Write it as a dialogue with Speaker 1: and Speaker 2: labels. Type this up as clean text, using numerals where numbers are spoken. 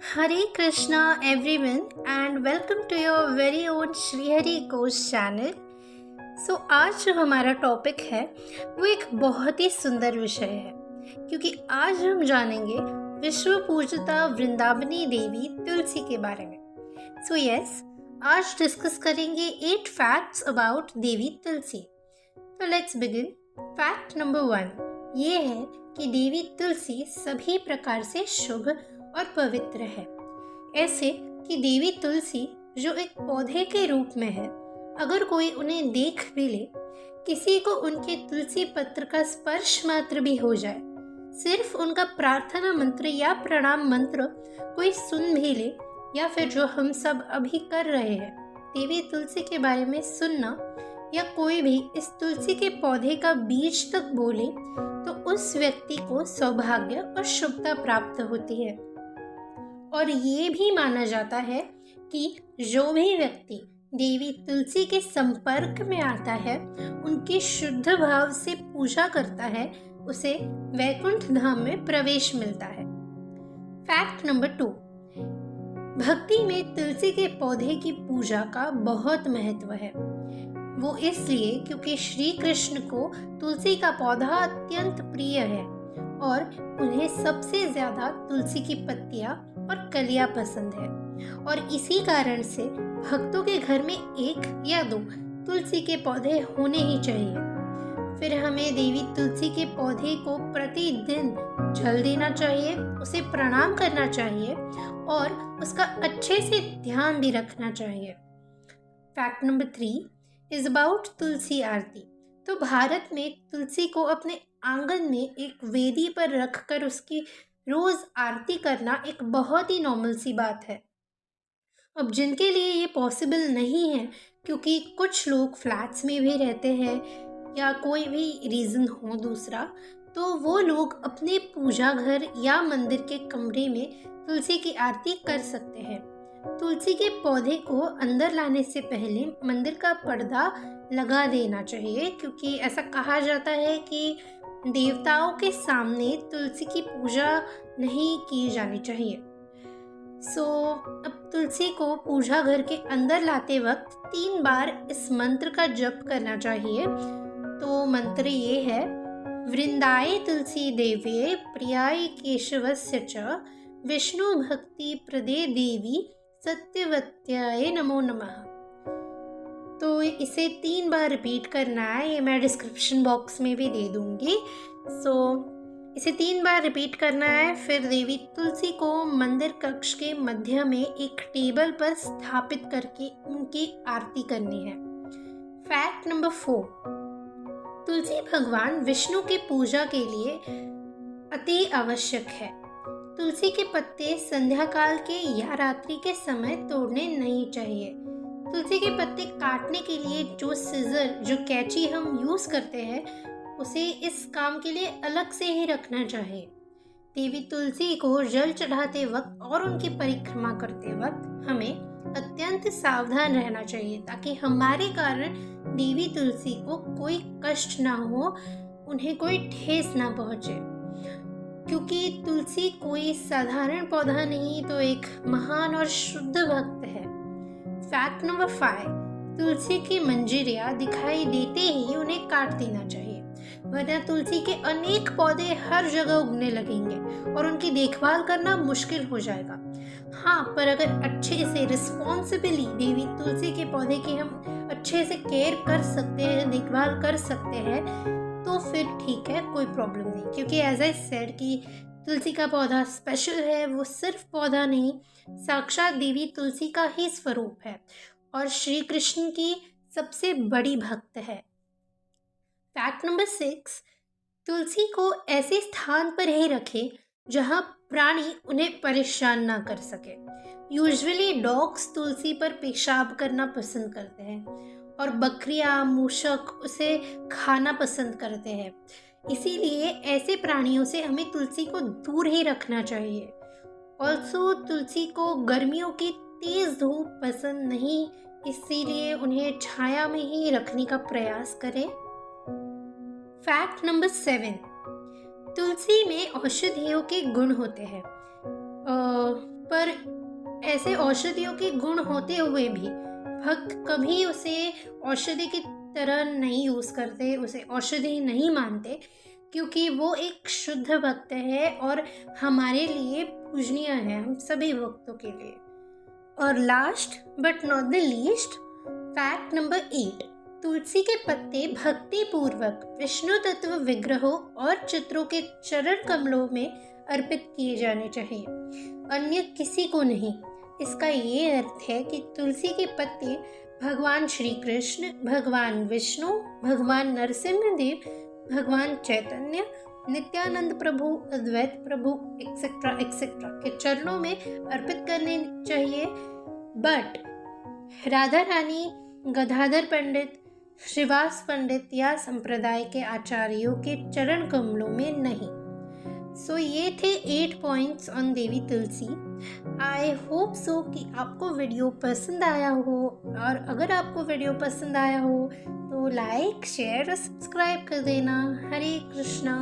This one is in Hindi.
Speaker 1: Hare Krishna everyone and welcome to your very own Shri Hari Ghosh channel. आज जो हमारा टॉपिक है वो एक बहुत ही सुंदर विषय है क्योंकि आज हम जानेंगे विश्व पूजिता वृंदावनी देवी तुलसी के बारे में. आज डिस्कस करेंगे 8 फैक्ट्स अबाउट देवी तुलसी. तो लेट्स बिगिन. फैक्ट नंबर 1 ये है कि देवी तुलसी सभी प्रकार से शुभ और पवित्र है. ऐसे कि देवी तुलसी जो एक पौधे के रूप में है, अगर कोई उन्हें देख भी ले, किसी को उनके तुलसी पत्र का स्पर्श मात्र भी हो जाए, सिर्फ उनका प्रार्थना मंत्र या प्रणाम मंत्र कोई सुन भी ले, या फिर जो हम सब अभी कर रहे हैं, देवी तुलसी के बारे में सुनना, या कोई भी इस तुलसी के पौधे का बीज तक बोले, तो उस व्यक्ति को सौभाग्य और शुभता प्राप्त होती है. और ये भी माना जाता है कि जो भी व्यक्ति देवी तुलसी के संपर्क में आता है, उनकी शुद्ध भाव से पूजा करता है, उसे वैकुंठ धाम में प्रवेश मिलता है. फैक्ट नंबर 2 भक्ति में तुलसी के पौधे की पूजा का बहुत महत्व है. वो इसलिए क्योंकि श्री कृष्ण को तुलसी का पौधा अत्यंत प्रिय है और उन्हें सबसे ज्यादा तुलसी की पत्तियां और कलियां पसंद है, और इसी कारण से भक्तों के घर में 1 या 2 तुलसी के पौधे होने ही चाहिए. फिर हमें देवी तुलसी के पौधे को प्रतिदिन जल देना चाहिए, उसे प्रणाम करना चाहिए और उसका अच्छे से ध्यान भी रखना चाहिए. फैक्ट नंबर 3 इज अबाउट तुलसी आरती. तो भारत में तुलसी को अपने आंगन में एक वेदी पर रखकर उसकी रोज आरती करना एक बहुत ही नॉर्मल सी बात है. अब जिनके लिए ये पॉसिबल नहीं है, क्योंकि कुछ लोग फ्लैट्स में भी रहते हैं या कोई भी रीज़न हो दूसरा, तो वो लोग अपने पूजा घर या मंदिर के कमरे में तुलसी की आरती कर सकते हैं. तुलसी के पौधे को अंदर लाने से पहले मंदिर का पर्दा लगा देना चाहिए, क्योंकि ऐसा कहा जाता है कि देवताओं के सामने तुलसी की पूजा नहीं की जानी चाहिए. अब तुलसी को पूजा घर के अंदर लाते वक्त 3 बार इस मंत्र का जप करना चाहिए. तो मंत्र ये है: वृंदाय तुलसी देव्ये प्रियाय केशवस्य च विष्णु भक्ति प्रदे देवी सत्यवत्याय नमो नमः. तो इसे 3 बार रिपीट करना है, ये मैं डिस्क्रिप्शन बॉक्स में भी दे दूंगी. इसे 3 बार रिपीट करना है. फिर देवी तुलसी को मंदिर कक्ष के मध्य में एक टेबल पर स्थापित करके उनकी आरती करनी है. फैक्ट नंबर 4 तुलसी भगवान विष्णु की पूजा के लिए अति आवश्यक है. तुलसी के पत्ते संध्या काल के या रात्रि के समय तोड़ने नहीं चाहिए. तुलसी के पत्ते काटने के लिए जो सिजर, जो कैंची हम यूज करते हैं, उसे इस काम के लिए अलग से ही रखना चाहिए. देवी तुलसी को जल चढ़ाते वक्त और उनकी परिक्रमा करते वक्त हमें अत्यंत सावधान रहना चाहिए, ताकि हमारे कारण देवी तुलसी को कोई कष्ट ना हो, उन्हें कोई ठेस ना पहुंचे, क्योंकि तुलसी कोई साधारण पौधा नहीं, तो एक महान और शुद्ध भक्त है. फैक्ट नंबर 5 तुलसी की मंजरियां दिखाई देते ही उन्हें काट देना चाहिए, वरना तुलसी के अनेक पौधे हर जगह उगने लगेंगे और उनकी देखभाल करना मुश्किल हो जाएगा. हाँ, पर अगर अच्छे से रिस्पॉन्सिबली देवी तुलसी के पौधे की हम अच्छे से केयर कर सकते हैं, देखभाल कर सकते हैं, तो फिर ठीक है, कोई प्रॉब्लम नहीं. क्योंकि एज आई सेड कि तुलसी का पौधा स्पेशल है, वो सिर्फ पौधा नहीं, साक्षात देवी तुलसी का ही स्वरूप है और श्री कृष्ण की सबसे बड़ी भक्त है. फैक्ट नंबर 6 तुलसी को ऐसे स्थान पर ही रखें जहां प्राणी उन्हें परेशान ना कर सके. यूजुअली डॉग्स तुलसी पर पेशाब करना पसंद करते हैं और बकरियां, मूषक उसे खाना पसंद करते हैं. इसीलिए ऐसे प्राणियों से हमें तुलसी को दूर ही रखना चाहिए. ऑल्सो तुलसी को गर्मियों की तेज धूप पसंद नहीं, इसीलिए उन्हें छाया में ही रखने का प्रयास करें. फैक्ट नंबर 7 तुलसी में औषधियों के गुण होते हैं. पर ऐसे औषधियों के गुण होते हुए भी भक्त कभी उसे औषधि की तरह नहीं यूज़ करते, उसे औषधि नहीं मानते, क्योंकि वो एक शुद्ध भक्त है और हमारे लिए पूजनीय है, हम सभी भक्तों के लिए। और last but not the least, fact number 8, तुलसी के पत्ते भक्ति पूर्वक विष्णु तत्व विग्रहों और चित्रों के चरण कमलों में अर्पित किए जाने चाहिए, अन्य किसी को नहीं। इसका ये अर्थ है कि तुलसी के पत्ते भगवान श्री कृष्ण, भगवान विष्णु, भगवान नरसिंह देव, भगवान चैतन्य, नित्यानंद प्रभु, अद्वैत प्रभु एक्सेट्रा एक्सेट्रा के चरणों में अर्पित करने चाहिए, बट राधा रानी, गदाधर पंडित, श्रीवास पंडित या संप्रदाय के आचार्यों के चरण कमलों में नहीं। सो ये थे 8 points on Devi Tulsi. I hope so कि आपको वीडियो पसंद आया हो, और अगर आपको वीडियो पसंद आया हो तो लाइक, शेयर और सब्सक्राइब कर देना। हरे कृष्णा।